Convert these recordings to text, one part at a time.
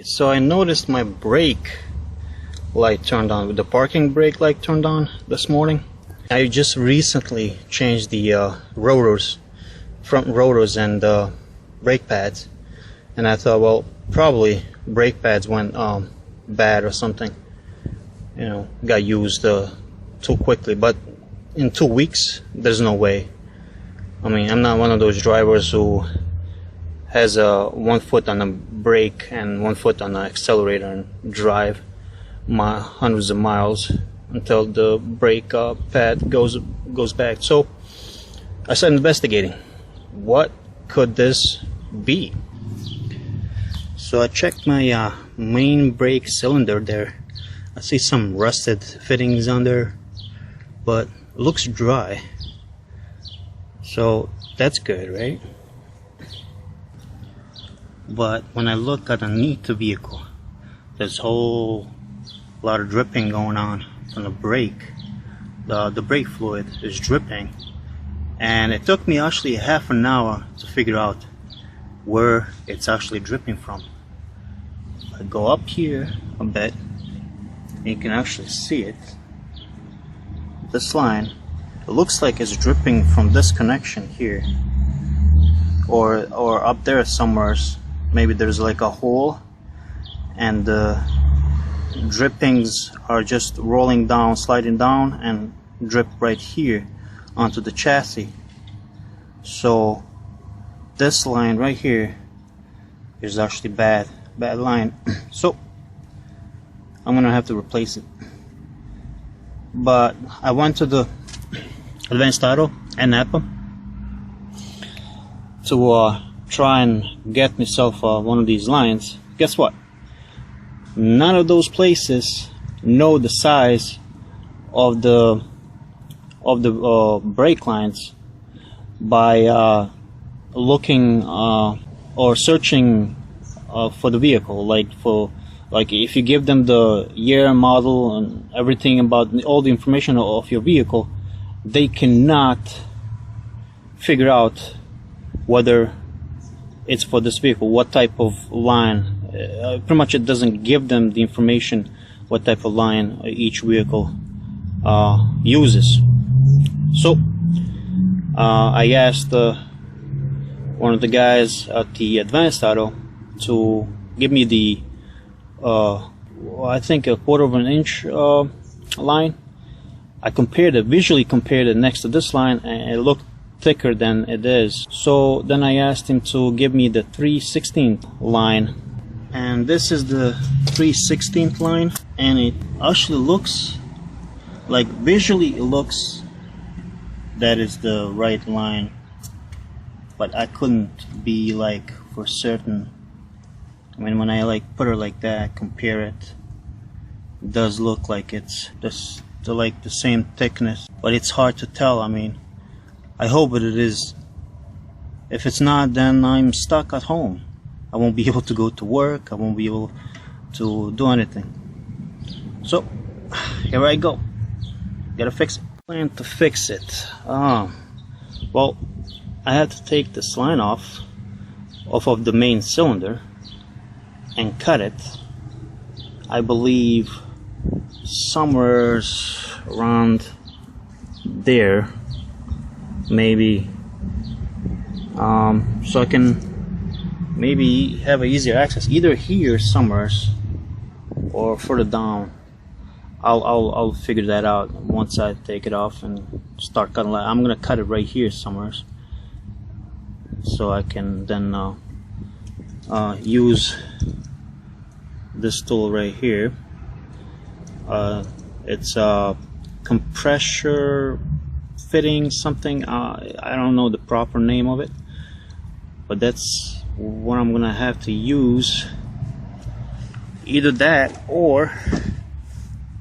So I noticed my brake light turned on, with the parking brake light turned on this morning. I just recently changed the rotors, front rotors and brake pads, and I thought, well, probably brake pads went bad or something, you know, got used too quickly. But in 2 weeks, there's no way. I mean, I'm not one of those drivers who has 1 foot on the brake and 1 foot on the accelerator and drive hundreds of miles until the brake pad goes back. So I started investigating, what could this be? So I checked my main brake cylinder there. I see some rusted fittings on there, but it looks dry, so that's good, right? But when I look underneath the vehicle, there's a whole lot of dripping going on from the brake. The brake fluid is dripping, and it took me actually half an hour to figure out where it's actually dripping from. I go up here a bit, and you can actually see it. This line, it looks like it's dripping from this connection here, or up there somewhere. Maybe there's like a hole, and the drippings are just rolling down, sliding down, and drip right here onto the chassis. So this line right here is actually bad line. So I'm gonna have to replace it. But I went to the Advanced Auto and Napa to try and get myself one of these lines. Guess what? None of those places know the size of the brake lines by looking or searching for the vehicle. Like if you give them the year, model, and everything about all the information of your vehicle, they cannot figure out whether it's for this vehicle, what type of line. Pretty much it doesn't give them the information what type of line each vehicle uses. So I asked one of the guys at the Advanced Auto to give me the I think a 1/4 of an inch line. I visually compared it next to this line, and it looked thicker than it is. So then I asked him to give me the 3/16 line, and this is the 3/16 line, and it actually looks like, visually it looks that is the right line, but I couldn't be like for certain. I mean, when I like put her like that, compare it, it does look like it's just like the same thickness, but it's hard to tell. I mean, I hope that it is. If it's not, then I'm stuck at home. I won't be able to go to work. I won't be able to do anything. So here I go. Gotta fix it. Plan to fix it. Well, I had to take this line off of the main cylinder and cut it. I believe somewhere around there, maybe, so I can maybe have easier access, either here somewhere or further down. I'll figure that out once I take it off and start cutting. I'm gonna cut it right here somewhere, so I can then use this tool right here. It's a compressor fitting something. I don't know the proper name of it, but that's what I'm gonna have to use. Either that, or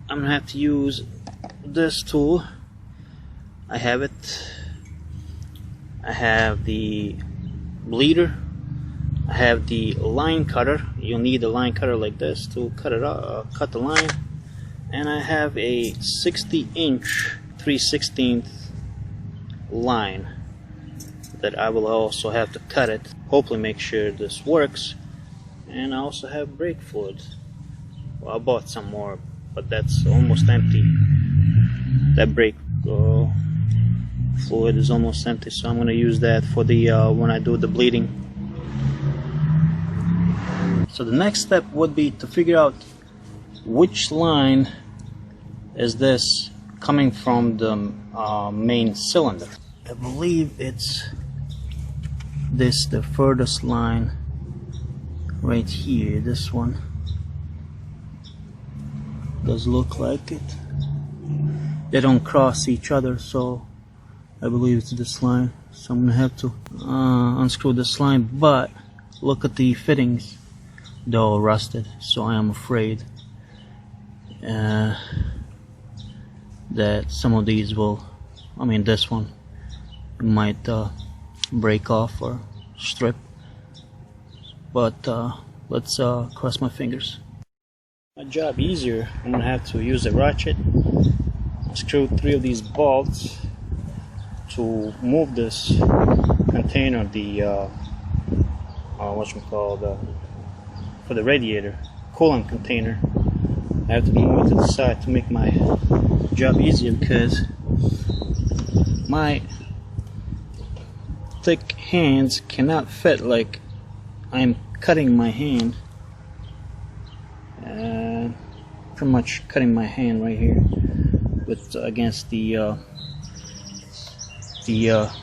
I'm gonna have to use this tool. I have it. I have the bleeder. I have the line cutter. You'll need a line cutter like this to cut it up, cut the line. And I have a 60-inch 3/16 line that I will also have to cut it. Hopefully make sure this works, and I also have brake fluid. Well, I bought some more, but that's almost empty. That brake fluid is almost empty, so I'm going to use that for the when I do the bleeding. So the next step would be to figure out which line is this coming from the main cylinder. I believe it's this, the furthest line right here. This one does look like it. They don't cross each other, so I believe it's this line. So I'm gonna have to unscrew this line, but look at the fittings, they're all rusted, so I am afraid that some of these will, I mean this one might break off or strip, but let's cross my fingers. My job easier, I'm gonna have to use a ratchet, screw 3 of these bolts to move this container, the for the radiator, coolant container. I have to move it to the side to make my job easier, because my thick hands cannot fit. Like, I'm cutting my hand, pretty much cutting my hand right here with against the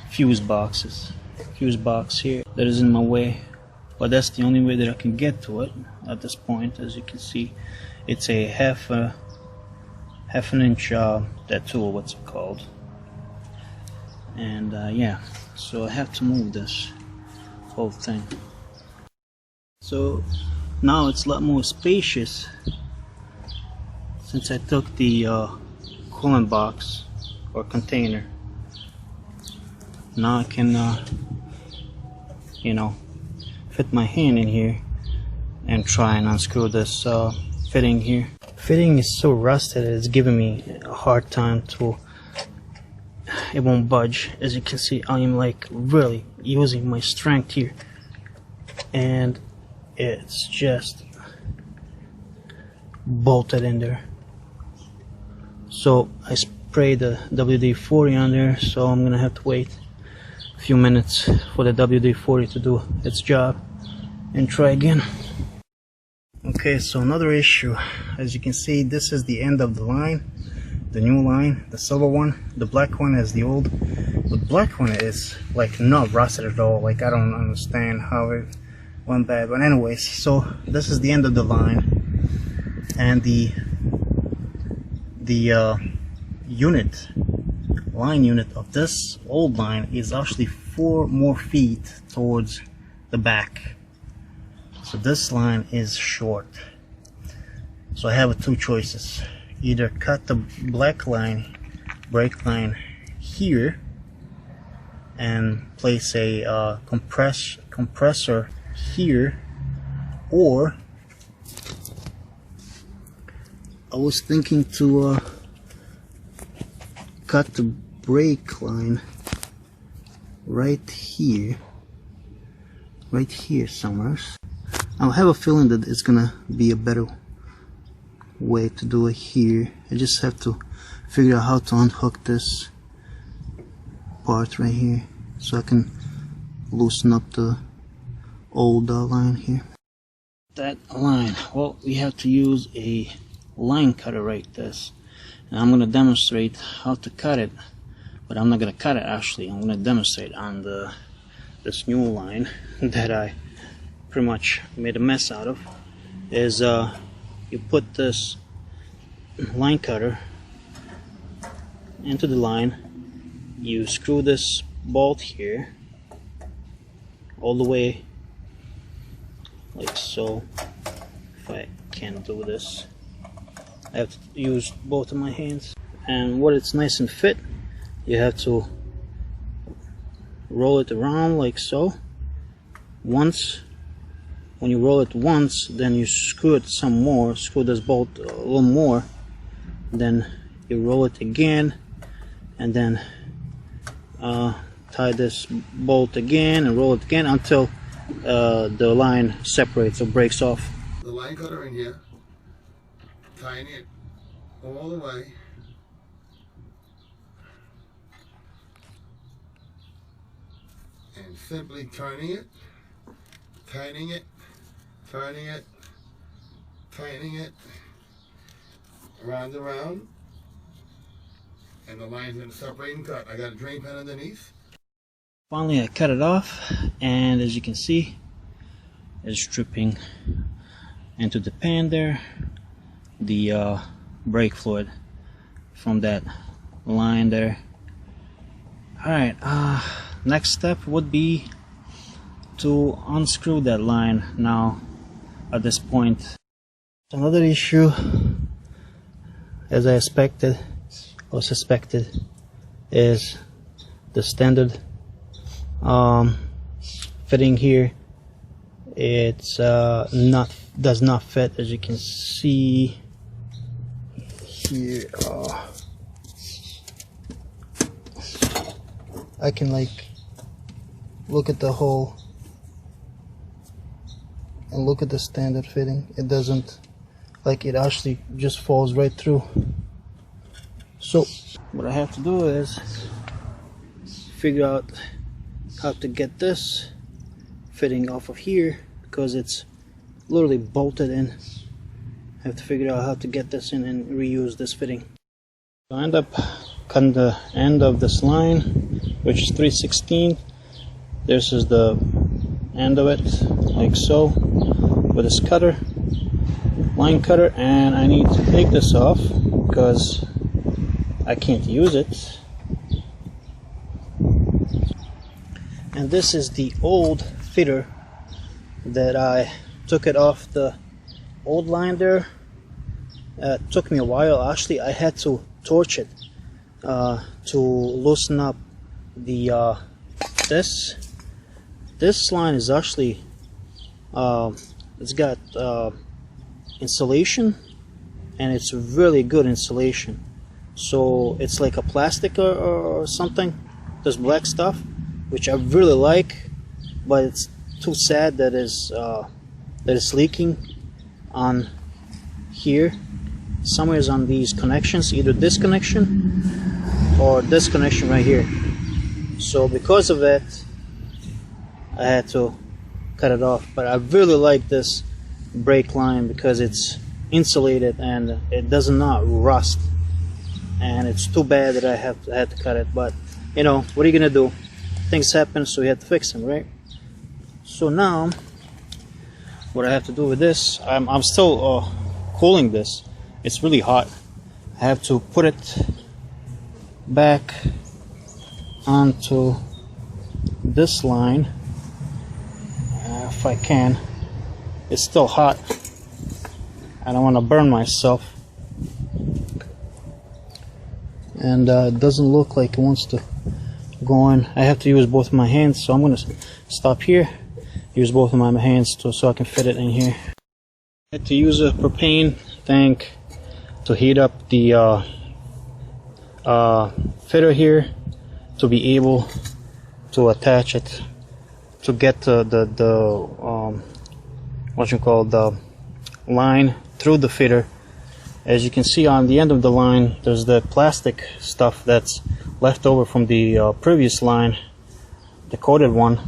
fuse box here that is in my way. But that's the only way that I can get to it at this point. As you can see, it's a half an inch that tool, what's it called, and yeah, so I have to move this whole thing. So now it's a lot more spacious since I took the coolant box or container. Now I can you know, fit my hand in here and try and unscrew this fitting here. Fitting is so rusted that it's giving me a hard time to, it won't budge. As you can see, I am like really using my strength here, and it's just bolted in there. So I sprayed the WD-40 on there, so I'm gonna have to wait a few minutes for the WD-40 to do its job and try again. Okay, so another issue, as you can see, this is the end of the line, the new line, the silver one. The black one is the old. The black one is like not rusted at all. Like, I don't understand how it went bad, but anyways, so this is the end of the line, and the line unit of this old line is actually 4 more feet towards the back. So this line is short. So I have 2 choices. Either cut the black line, brake line here, and place a compressor here, or I was thinking to cut the brake line right here somewhere. I have a feeling that it's gonna be a better way to do it here. I just have to figure out how to unhook this part right here so I can loosen up the old line here. That line, well, we have to use a line cutter like this, and I'm going to demonstrate how to cut it, but I'm not going to cut it actually. I'm going to demonstrate on this new line that I pretty much made a mess out of. Is you put this line cutter into the line, you screw this bolt here all the way like so. If I can't do this, I have to use both of my hands, and when it's nice and fit, you have to roll it around like so. Once, when you roll it once, then you screw it some more, screw this bolt a little more, then you roll it again, and then tie this bolt again and roll it again until the line separates or breaks off. The line cutter in here, tying it all the way. And simply turning it, tightening it, turning it, tightening it, round and round, and the line's gonna separate and cut. I got a drain pan underneath. Finally, I cut it off, and as you can see, it's dripping into the pan there, the brake fluid from that line there. Alright, next step would be to unscrew that line now at this point. Another issue, as I expected or suspected, is the standard fitting here. It's does not fit, as you can see here. I can like look at the hole and look at the standard fitting. It doesn't, like, it actually just falls right through. So what I have to do is figure out how to get this fitting off of here, because it's literally bolted in. I have to figure out how to get this in and reuse this fitting. So I end up cutting the end of this line, which is 3/16. This is the end of it, like so, with this cutter, line cutter, and I need to take this off because I can't use it. And this is the old fitter that I took it off the old line there. It took me a while. Actually, I had to torch it to loosen up the this line is actually it's got insulation, and it's really good insulation. So it's like a plastic or something, this black stuff, which I really like, but it's too sad that it's leaking on here. Somewhere on these connections, either this connection or this connection right here. So because of it, I had to cut it off. But I really like this brake line because it's insulated and it does not rust. And it's too bad that I had to cut it. But you know, what are you gonna do? Things happen, so you have to fix them, right? So now, what I have to do with this, I'm still cooling this. It's really hot. I have to put it back onto this line if I can. It's still hot. I don't want to burn myself, and it doesn't look like it wants to go in. I have to use both of my hands, so I'm going to stop here, use both of my hands so I can fit it in here. I had to use a propane tank to heat up the fitter here to be able to attach it, to get the what you call the line through the fitter. As you can see on the end of the line, there's the plastic stuff that's left over from the previous line, the coated one,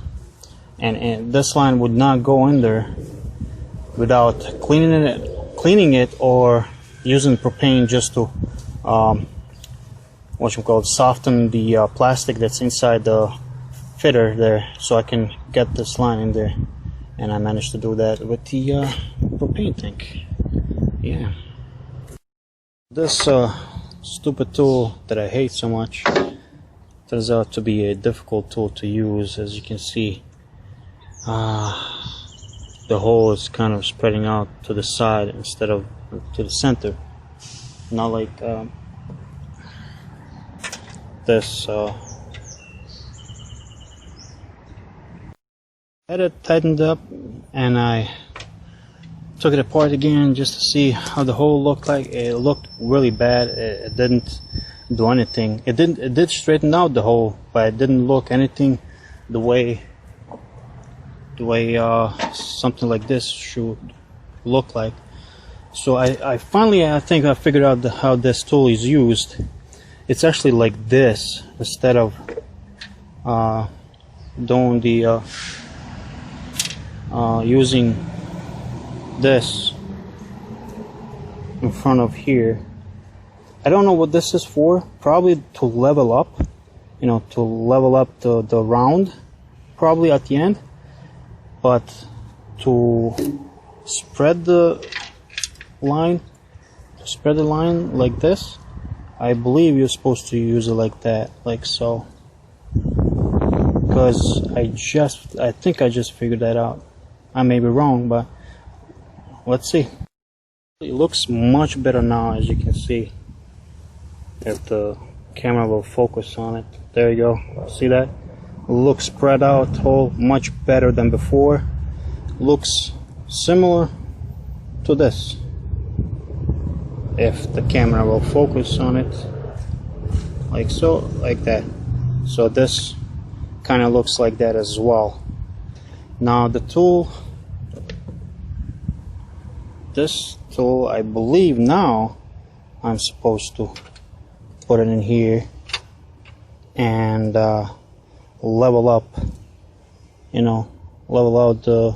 and this line would not go in there without cleaning it or using propane just to what you call soften the plastic that's inside the fitter there, so I can get this line in there. And I managed to do that with the propane tank. Yeah. This stupid tool that I hate so much turns out to be a difficult tool to use. As you can see, the hole is kind of spreading out to the side instead of to the center, not like this. I had it tightened up, and I took it apart again just to see how the hole looked like. It looked really bad. It didn't do anything. It did straighten out the hole, but it didn't look anything the way the way something like this should look like. So I finally, I think I figured out how this tool is used. It's actually like this, instead of doing the using this in front of here. I don't know what this is for. Probably to level up, you know, to level up the round, probably at the end. But to spread the line, like this, I believe you're supposed to use it like that, like so. Because I think I just figured that out. I may be wrong, but let's see. It looks much better now, as you can see. If the camera will focus on it. There you go. See that? It looks spread out whole, much better than before. Looks similar to this. If the camera will focus on it. Like so, like that. So this kind of looks like that as well. Now the tool, this tool, I believe now I'm supposed to put it in here and level up, you know, level out the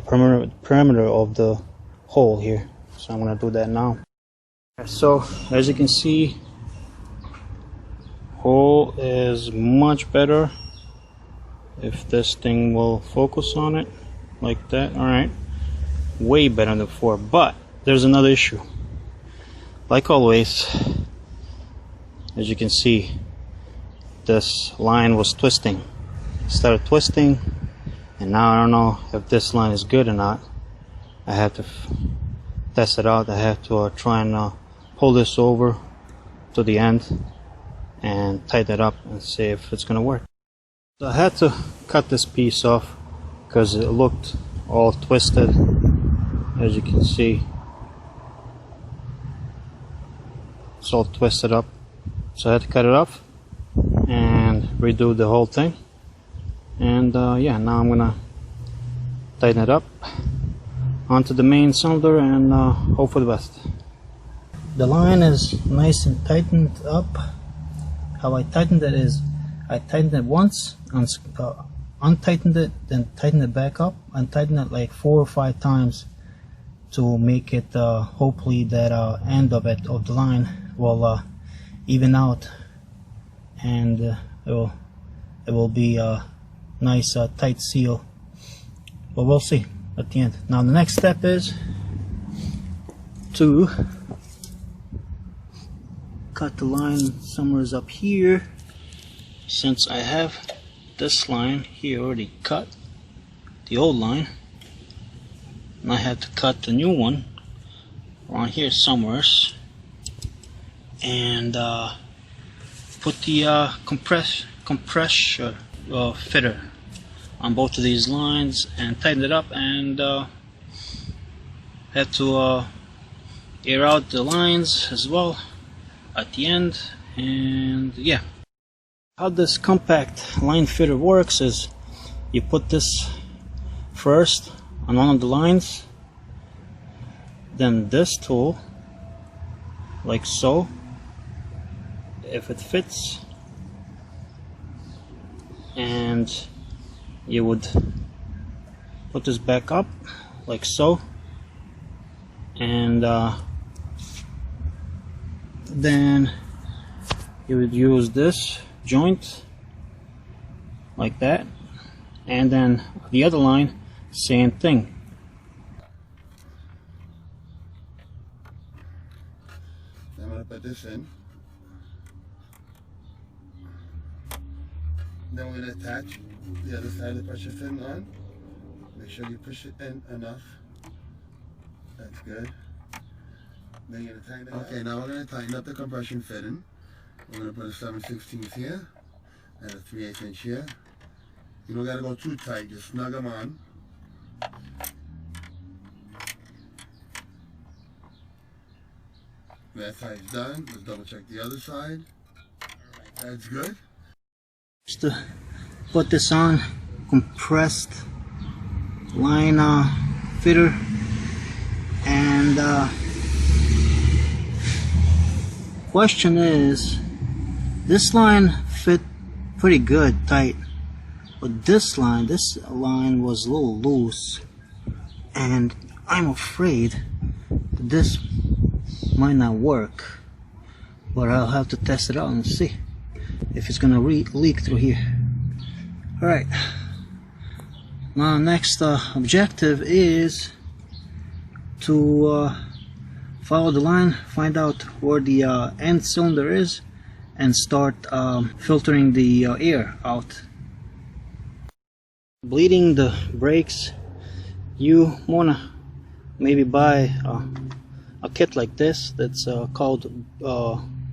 perimeter of the hole here. So I'm gonna do that now. So as you can see, hole is much better if this thing will focus on it like that. All right, way better than before. But there's another issue. Like always, as you can see, this line was twisting. It started twisting, and now I don't know if this line is good or not. I have to test it out. I have to try and pull this over to the end and tighten it up and see if it's gonna work. So I had to cut this piece off because it looked all twisted, as you can see. It's all twisted up, so I had to cut it off and redo the whole thing. And yeah, now I'm gonna tighten it up onto the main cylinder and hope for the best. The line is nice and tightened up. How I tightened it is, I tightened it once, untightened it, then tightened it back up, and tightened it like 4 or 5 times to make it hopefully that end of the line will even out, and it will be a nice tight seal. But we'll see at the end. Now the next step is to cut the line somewhere up here. Since I have this line here already cut, the old line, and I have to cut the new one around here somewhere, and put the compressor fitter on both of these lines and tighten it up, and have to air out the lines as well at the end. And yeah, how this compact line fitter works is you put this first on one of the lines, then this tool like so, if it fits, and you would put this back up like so, and then you would use this joint like that, and then the other line, same thing. I'm going to put this in. Then we're going to attach the other side of the pressure fin on. Make sure you push it in enough. That's good. Then you're going to tighten it up. Okay, now we're going to tighten up the compression fitting. We're going to put a 7/16 here and a 3/8 inch here. You don't got to go too tight, just snug them on. That side's done. Let's double check the other side. Alright, that's good. Just to put this on, compressed line fitter, and question is, this line fit pretty good tight, but this line was a little loose, and I'm afraid that this might not work, but I'll have to test it out and see if it's gonna leak through here. Alright, now next objective is to follow the line, find out where the end cylinder is, and start filtering the air out. Bleeding the brakes, you wanna maybe buy a kit like this that's called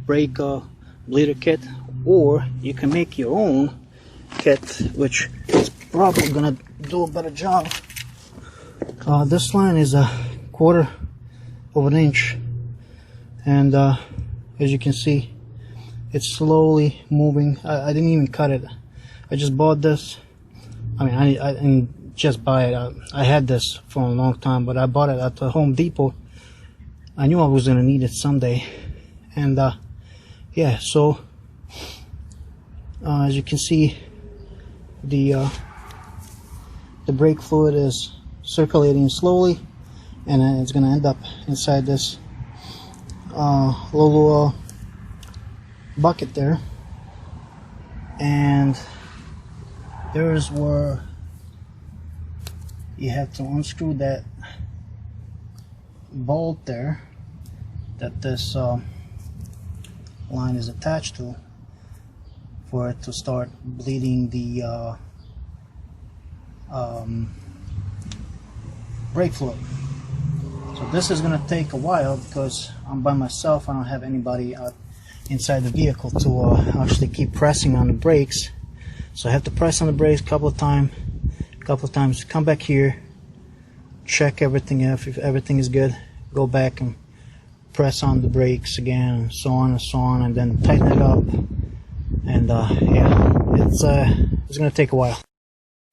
brake bleeder kit, or you can make your own kit, which is probably gonna do a better job. This line is 1/4 of an inch, and as you can see, it's slowly moving. I didn't even cut it. I just bought this. I mean, I didn't just buy it. I had this for a long time, but I bought it at the Home Depot. I knew I was gonna need it someday, and yeah. So as you can see, the brake fluid is circulating slowly, and it's gonna end up inside this little bucket there, and there's where you have to unscrew that bolt there that this line is attached to, for it to start bleeding the brake fluid. So this is going to take a while because I'm by myself. I don't have anybody out inside the vehicle to actually keep pressing on the brakes. So I have to press on the brakes a couple of times, come back here, check everything. If everything is good, go back and press on the brakes again, and so on, and then tighten it up. And yeah, it's going to take a while.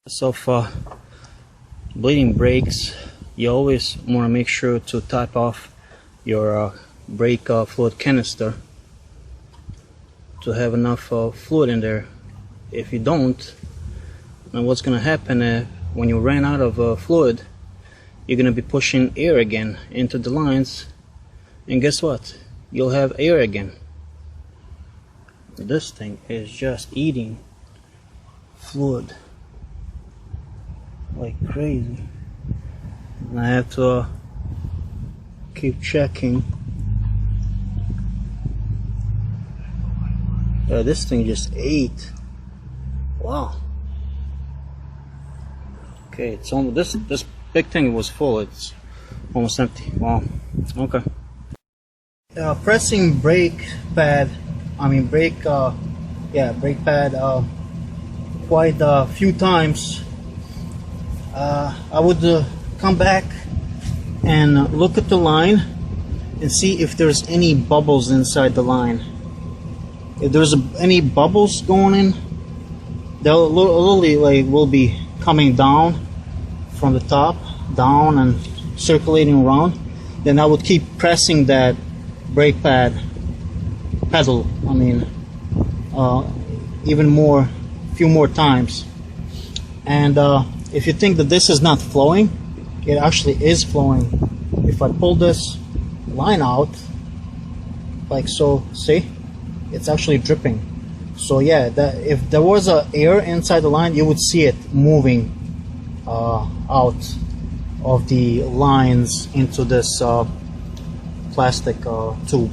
So for bleeding brakes, you always want to make sure to top off your brake fluid canister to have enough fluid in there. If you don't, then what's going to happen when you run out of fluid, you're going to be pushing air again into the lines, and guess what? You'll have air again. This thing is just eating fluid like crazy, and I have to keep checking. This thing just ate. Wow. Okay, it's almost this big thing was full. It's almost empty. Wow. Okay. Pressing brake pad. Brake pad quite a few times. I would come back and look at the line and see if there's any bubbles inside the line. If there's any bubbles going in, they'll literally will be coming down from the top down and circulating around. Then I would keep pressing that brake pedal. Even more, few more times. And if you think that this is not flowing, it actually is flowing. If I pull this line out like so, see, it's actually dripping. So yeah, if there was air inside the line, you would see it moving out of the lines into this plastic tube.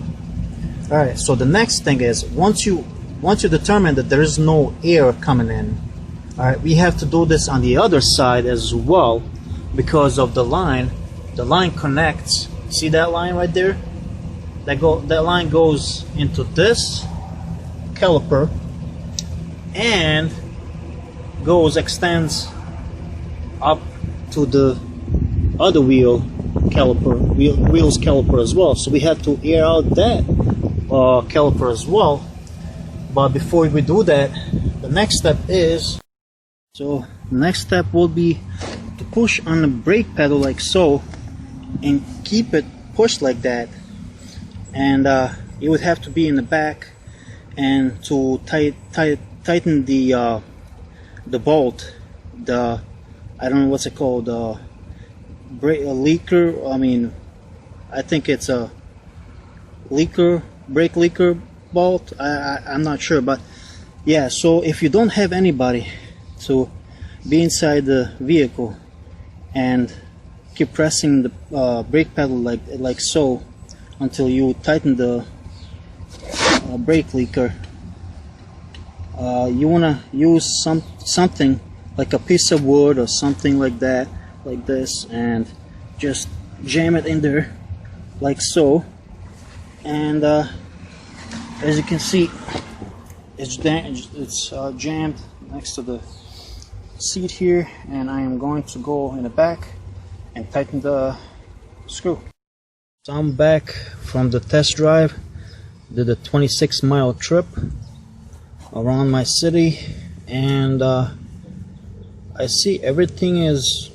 Alright, so the next thing is, once you determine that there is no air coming in, alright, we have to do this on the other side as well, because of the line. The line connects, see that line right there? That line goes into this caliper and extends up to the other wheel's caliper as well. So we have to air out that caliper as well. But before we do that, the next step is So next step will be to push on the brake pedal like so and keep it pushed like that, and it would have to be in the back, and to tighten the bolt, the, I don't know what's it called, brake leaker. I mean, I think it's a leaker, brake leaker bolt. I'm not sure, but yeah. So if you don't have anybody to be inside the vehicle and keep pressing the brake pedal like so until you tighten the brake leaker, you want to use something like a piece of wood or something like that, like this, and just jam it in there like so. And as you can see, it's jammed next to the seat here, and I am going to go in the back and tighten the screw. So I'm back from the test drive. Did a 26-mile trip around my city, and I see everything is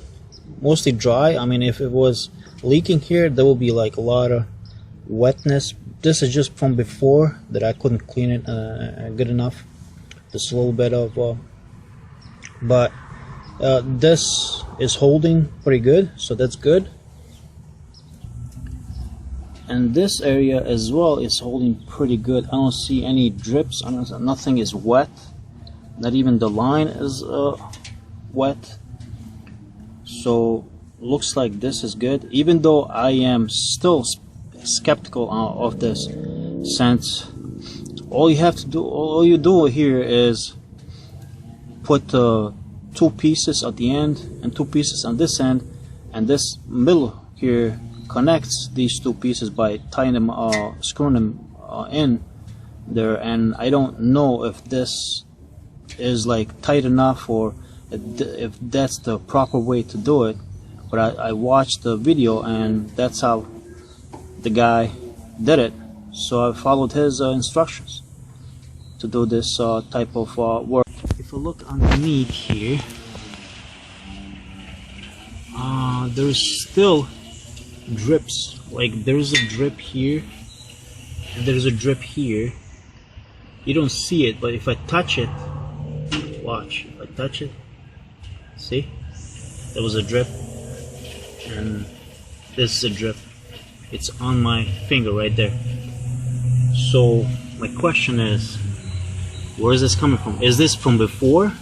mostly dry. I mean, if it was leaking here, there will be like a lot of wetness. This is just from before that I couldn't clean it good enough. Just a little bit of but this is holding pretty good, so that's good. And this area as well is holding pretty good. I don't see any drips. Nothing is wet. Not even the line is wet. So looks like this is good, even though I am still skeptical of this, since all you do here is put two pieces at the end and two pieces on this end, and this middle here connects these two pieces by tying them, screwing them in there. And I don't know if this is like tight enough, or if that's the proper way to do it, but I watched the video and that's how the guy did it, so I followed his instructions to do this type of work. If you look underneath here, there's still drips. Like there's a drip here and there's a drip here. You don't see it, but if I touch it, watch, if I touch it, see, there was a drip, and this is a drip. It's on my finger right there. So my question is, where is this coming from? Is this from before?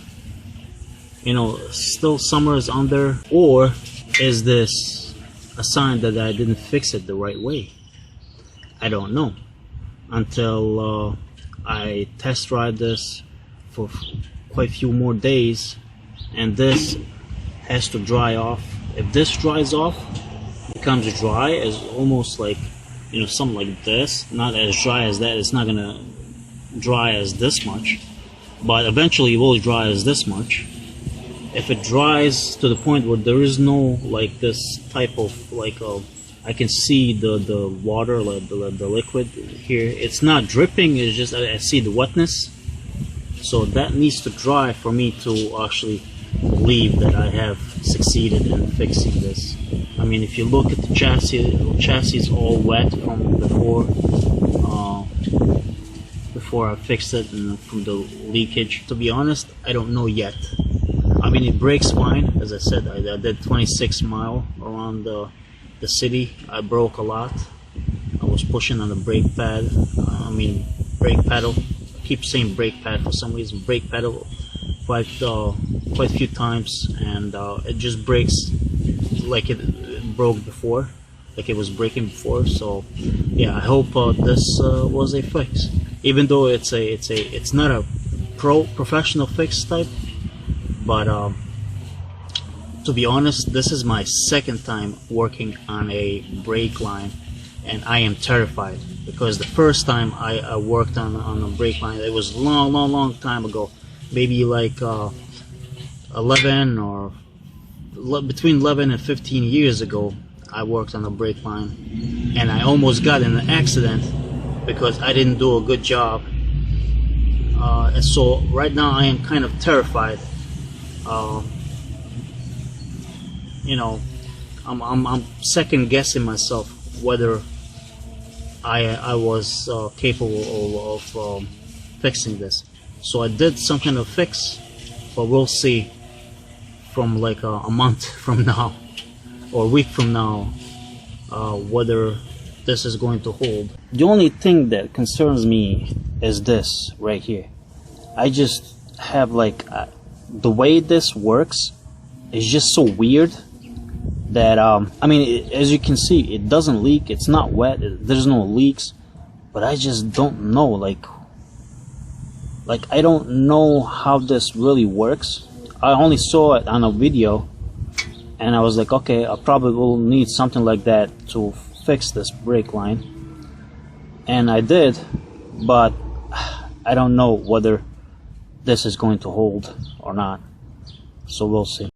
You know, still summer is on there, or is this a sign that I didn't fix it the right way? I don't know until I test ride this for quite a few more days, and this has to dry off. If this dries off, becomes dry as almost like, you know, something like this, not as dry as that. It's not gonna dry as this much, but eventually it will dry as this much. If it dries to the point where there is no like this type of like I can see the water, like the liquid here, it's not dripping, it's just I see the wetness. So that needs to dry for me to actually believe that I have succeeded in fixing this. I mean, if you look at the chassis is all wet from before I fixed it, and from the leakage. To be honest, I don't know yet. I mean, it brakes fine. As I said, I did 26 mile around the city. I broke a lot. I was pushing on the brake pad. Brake pedal. I keep saying brake pad for some reason. Brake pedal quite a few times, and it just brakes like it broke before, like it was breaking before. So yeah, I hope this was a fix, even though it's not a professional fix type. But to be honest, this is my second time working on a brake line, and I am terrified, because the first time I worked on a brake line, it was long time ago, maybe like 11 or between 11 and 15 years ago. I worked on a brake line, and I almost got in an accident because I didn't do a good job. And so right now I am kind of terrified you know, I'm second guessing myself whether I was capable of fixing this. So I did some kind of fix, but we'll see from like a month from now or a week from now whether this is going to hold. The only thing that concerns me is this right here. I just have like the way this works is just so weird that I mean, as you can see, it doesn't leak, it's not wet, there's no leaks, but I just don't know, like I don't know how this really works. I only saw it on a video and I was like, okay, I probably will need something like that to fix this brake line, and I did, but I don't know whether this is going to hold or not, so we'll see.